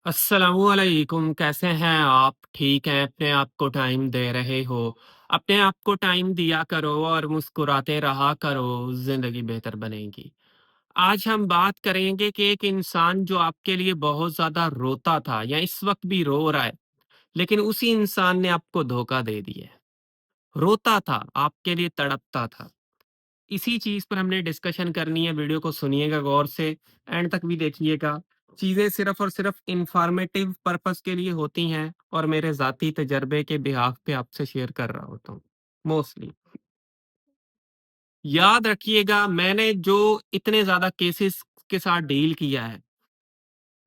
अस्सलामुअलैकुम, कैसे हैं आप? ठीक हैं? अपने आप को टाइम दे रहे हो? अपने आप को टाइम दिया करो और मुस्कुराते रहा करो, ज़िंदगी बेहतर बनेगी। आज हम बात करेंगे कि एक इंसान जो आपके लिए बहुत ज़्यादा रोता था या इस वक़्त भी रो रहा है, लेकिन उसी इंसान ने आपको धोखा दे दिया है। रोता था, आपके लिए तड़पता था। इसी चीज़ पर हमने डिस्कशन करनी है, वीडियो को सुनिएगा गौर से, एंड तक भी देखिएगा। चीज़ें सिर्फ़ और सिर्फ़ इन्फॉर्मेटिव पर्पज़ के लिए होती हैं और मेरे ज़ाती तजर्बे के बिहाफ़ पे आपसे शेयर कर रहा होता हूँ, मोस्टली। याद रखिएगा, मैंने जो इतने ज़्यादा केसेज़ के साथ डील किया है,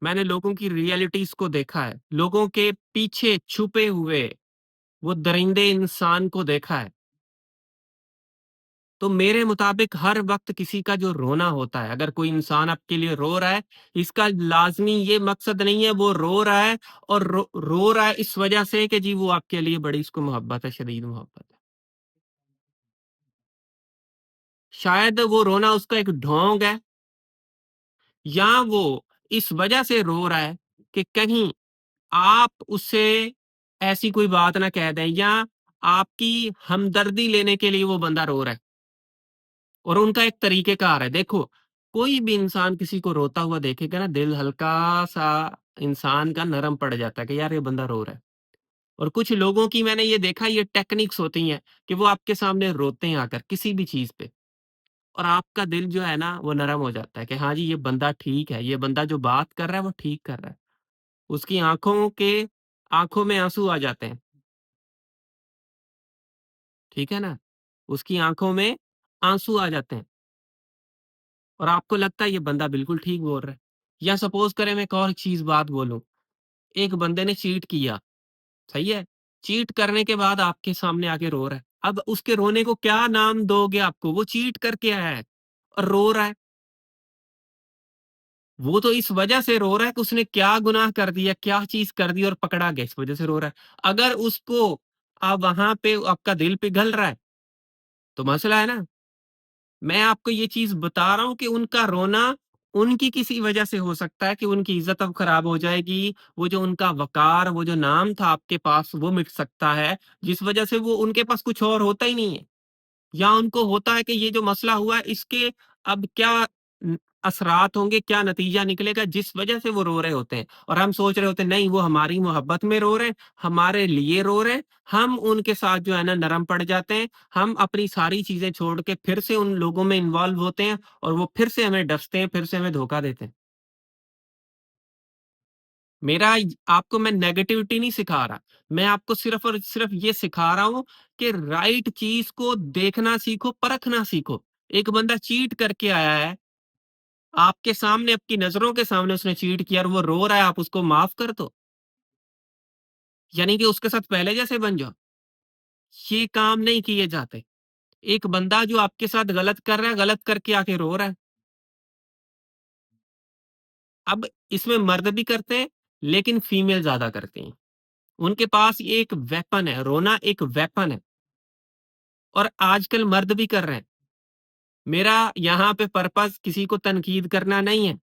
मैंने लोगों की रियलिटीज़ को देखा है, लोगों के पीछे छुपे हुए वो दरिंदे इंसान को देखा है। तो मेरे मुताबिक हर वक़्त किसी का जो रोना होता है, अगर कोई इंसान आपके लिए रो रहा है, इसका लाज़मी ये मकसद नहीं है वो रो रहा है और रो रहा है इस वजह से कि जी वो आपके लिए बड़ी उसको मोहब्बत है, शदीद मोहब्बत है। शायद वो रोना उसका एक ढोंग है या वो इस वजह से रो रहा है कि कहीं आप उससे ऐसी कोई बात ना कह दें या आपकी हमदर्दी लेने के लिए वो बंदा रो रहा है। और उनका एक तरीक़ेकार है। देखो, कोई भी इंसान किसी को रोता हुआ देखेगा ना, दिल हल्का-सा इंसान का नरम पड़ जाता है कि यार ये बंदा रो रहा है। और कुछ लोगों की मैंने ये देखा, ये टेक्निक्स होती हैं कि वो आपके सामने रोते हैं आकर किसी भी चीज़ पे और आपका दिल जो है ना वो नरम हो जाता है कि हाँ जी, ये बंदा ठीक है, ये बंदा जो बात कर रहा है वो ठीक कर रहा है। उसकी आँखों में आँसू आ जाते हैं, ठीक है ना? उसकी आँखों में आँसू आ जाते हैं और आपको लगता है ये बंदा बिल्कुल ठीक बोल रहा है। या सपोज़ करें मैं एक और चीज़ बात बोलूँ, एक बंदे ने चीट किया, सही है? चीट करने के बाद आपके सामने आके रो रहा है। अब उसके रोने को क्या नाम दोगे आपको? वो चीट करके आया है और रो रहा है। वो तो इस वजह से रो रहा है कि उसने क्या गुनाह कर दिया, क्या चीज़ कर दी और पकड़ा गया, इस वजह से रो रहा है। अगर उसको वहाँ पे आपका दिल पिघल रहा है, तो मसला है ना। मैं आपको ये चीज़ बता रहा हूँ कि उनका रोना उनकी किसी वजह से हो सकता है कि उनकी इज़्ज़त अब खराब हो जाएगी, वो जो उनका वक़ार, वो जो नाम था आपके पास, वो मिट सकता है, जिस वजह से वो उनके पास कुछ और होता ही नहीं है। या उनको होता है कि ये जो मसला हुआ है इसके अब क्या असरात होंगे, क्या नतीजा निकलेगा जिस वजह से वो रो रहे होते हैं। और हम सोच रहे होते हैं नहीं वो हमारी मोहब्बत में रो रहे हैं, हमारे लिए रो रहे हैं, हम उनके साथ जो है ना नरम पड़ जाते हैं, हम अपनी सारी चीज़ें छोड़ के फिर से उन लोगों में इन्वॉल्व होते हैं और वो फिर से हमें डसते हैं, फिर से हमें धोखा देते हैं। मेरा आपको मैं नेगेटिविटी नहीं सिखा रहा, मैं आपको सिर्फ़ और सिर्फ़ ये सिखा रहा हूँ कि राइट चीज़ को देखना सीखो, परखना सीखो। एक बंदा चीट करके आया है, आपके सामने, आपकी नज़रों के सामने उसने चीट किया और वो रो रहा है, आप उसको माफ़ कर दो? यानी कि उसके साथ पहले जैसे बन जाओ? ये काम नहीं किए जाते। एक बंदा जो आपके साथ गलत कर रहा है, गलत करके आके रो रहा है। अब इसमें मर्द भी करते हैं, लेकिन फीमेल ज़्यादा करती हैं। उनके पास ये एक वेपन है, रोना एक वेपन है और आजकल मर्द भी कर रहे हैं। मेरा यहाँ पे पर्पज़ किसी को तनकीद करना नहीं है,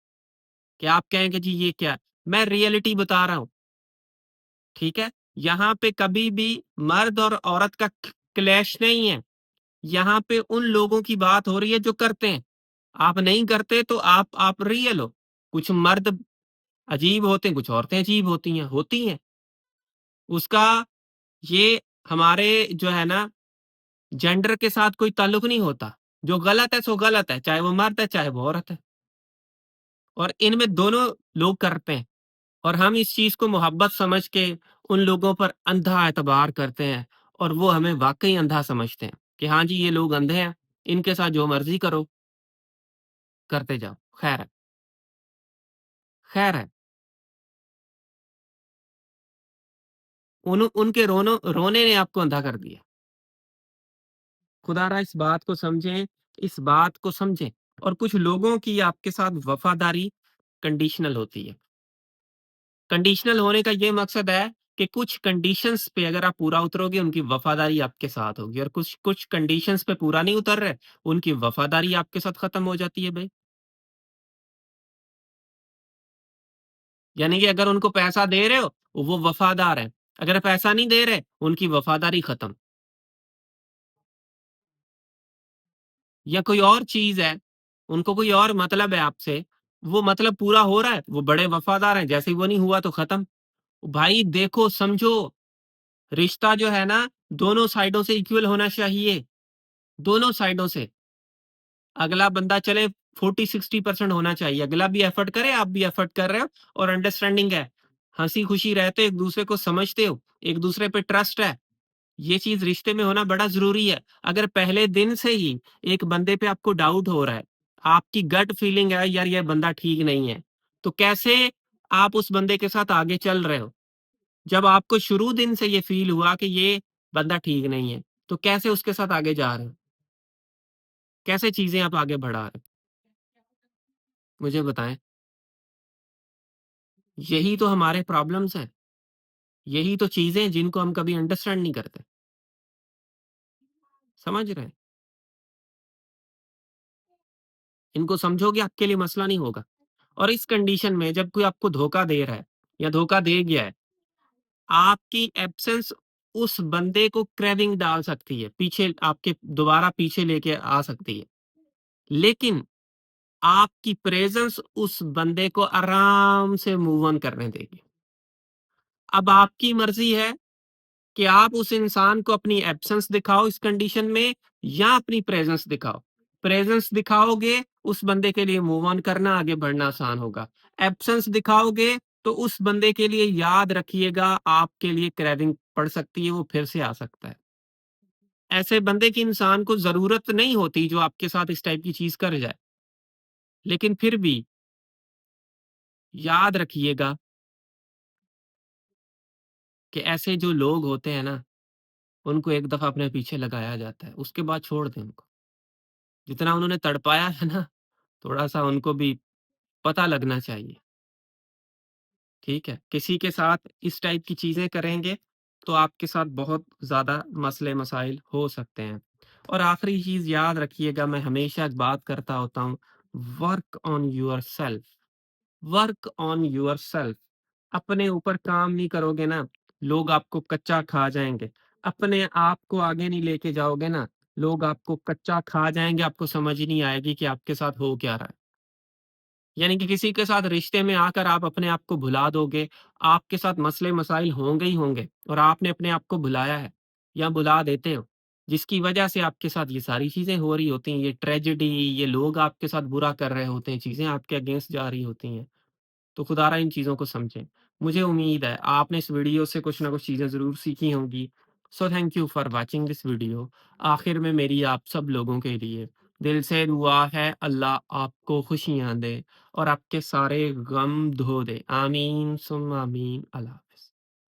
कि आप कहें कि जी ये क्या है? मैं रियलिटी बता रहा हूँ, ठीक है? यहाँ पे कभी भी मर्द और औरत का क्लैश नहीं है। यहाँ पे उन लोगों की बात हो रही है जो करते हैं। आप नहीं करते तो आप रियल हो। कुछ मर्द अजीब होते हैं, कुछ औरतें अजीब होती हैं। उसका ये हमारे जो है ना जेंडर के साथ कोई ताल्लुक नहीं होता। जो गलत है सो गलत है, चाहे वो मर्द है, चाहे वो औरत है और इनमें दोनों लोग करते हैं और हम इस चीज़ को मोहब्बत समझ के उन लोगों पर अंधा एतबार करते हैं और वो हमें वाक़ई अंधा समझते हैं कि हाँ जी, ये लोग अंधे हैं, इनके साथ जो मर्ज़ी करो, करते जाओ। खैर है। उनके रोने ने आपको अंधा कर दिया। खुदारा इस बात को समझें, इस बात को समझें और कुछ लोगों की आपके साथ वफ़ादारी कंडीशनल होती है। कंडीशनल होने का ये मकसद है कि कुछ कंडीशंस पे अगर आप पूरा उतरोगे, उनकी वफ़ादारी आपके साथ होगी और कुछ कुछ कंडीशंस पे पूरा नहीं उतर रहे, उनकी वफ़ादारी आपके साथ ख़त्म हो जाती है भई। यानी कि अगर उनको पैसा दे रहे हो, वो वफ़ादार हैं। अगर पैसा नहीं दे रहे, उनकी वफ़ादारी खत्म। या कोई और चीज़ है, उनको कोई और मतलब है आपसे, वो मतलब पूरा हो रहा है, वो बड़े वफ़ादार हैं, जैसे ही वो नहीं हुआ तो खत्म। भाई देखो, समझो, रिश्ता जो है ना, दोनों साइडों से इक्वल होना चाहिए, दोनों साइडों से। अगला बंदा चले 40-60% होना चाहिए, अगला भी एफर्ट करे, आप भी एफर्ट कर रहे हो और अंडरस्टैंडिंग है। हँसी-खुशी रहते हो, एक-दूसरे को समझते हो, एक-दूसरे पे ट्रस्ट है। ये चीज़ रिश्ते में होना बड़ा ज़रूरी है। अगर पहले दिन से ही एक बंदे पे आपको डाउट हो रहा है, आपकी गट फीलिंग है यार ये बंदा ठीक नहीं है, तो कैसे आप उस बंदे के साथ आगे चल रहे हो? जब आपको शुरू दिन से ये फ़ील हुआ कि ये बंदा ठीक नहीं है, तो कैसे उसके साथ आगे जा रहे हो? कैसे चीज़ें आप आगे बढ़ा रहे हो? मुझे बताएँ। यही तो हमारे प्रॉब्लम्स हैं। यही तो चीज़ें हैं जिनको हम कभी अंडरस्टैंड नहीं करते। समझ रहे हैं? इनको समझोगे आपके लिए मसला नहीं होगा। और इस कंडीशन में जब कोई आपको धोखा दे रहा है या धोखा दे गया है, आपकी एब्सेंस उस बंदे को क्रेविंग डाल सकती है, पीछे आपके दोबारा पीछे लेके आ सकती है। लेकिन आपकी प्रेज़ेंस उस बंदे को आराम से मूव ऑन करने देगी। अब आपकी मर्ज़ी है कि आप उस इंसान को अपनी एब्सेंस दिखाओ इस कंडीशन में या अपनी प्रेजेंस दिखाओ। प्रेजेंस दिखाओगे, उस बंदे के लिए मूव ऑन करना, आगे बढ़ना आसान होगा। एब्सेंस दिखाओगे, तो उस बंदे के लिए याद रखिएगा, आपके लिए क्रेविंग पड़ सकती है, वो फिर से आ सकता है। ऐसे बंदे की इंसान को ज़रूरत नहीं होती जो आपके साथ इस टाइप की चीज़ कर जाए। लेकिन फिर भी याद रखिएगा कि ऐसे जो लोग होते हैं ना, उनको एक दफ़ा अपने पीछे लगाया जाता है, उसके बाद छोड़ दें उनको। जितना उन्होंने तड़पाया है ना, थोड़ा-सा उनको भी पता लगना चाहिए, ठीक है? किसी के साथ इस टाइप की चीज़ें करेंगे, तो आपके साथ बहुत ज़्यादा मसले-मसाइल हो सकते हैं। और आखिरी चीज़ याद रखिएगा, मैं हमेशा एक बात करता होता हूँ, work on yourself, work on yourself. अपने ऊपर काम नहीं करोगे ना, लोग आपको कच्चा खा जाएँगे। अपने आप को आगे नहीं लेके जाओगे ना, लोग आपको कच्चा खा जाएँगे, आपको समझ ही नहीं आएगी कि आपके साथ हो क्या रहा है। यानी कि किसी के साथ रिश्ते में आकर आप अपने आप को भुला दोगे, आपके साथ मसले-मसाइल होंगे ही होंगे और आपने अपने आप को भुलाया है या भुला देते हो, जिसकी वजह से आपके साथ ये सारी चीज़ें हो रही होती हैं, ये ट्रेजेडी, ये लोग आपके साथ बुरा कर रहे होते हैं, चीज़ें आपके अगेंस्ट जा रही होती हैं। तो खुदारा इन चीज़ों को समझें। मुझे उम्मीद है आपने इस वीडियो से कुछ ना कुछ चीज़ें ज़रूर सीखी होंगी। So thank you for watching this video. आखिर में मेरी आप सब लोगों के लिए दिल से दुआ है, अल्लाह आपको खुशियाँ दे और आपके सारे गम धो दे। आमीन सुम्मा आमीन। अल्लाह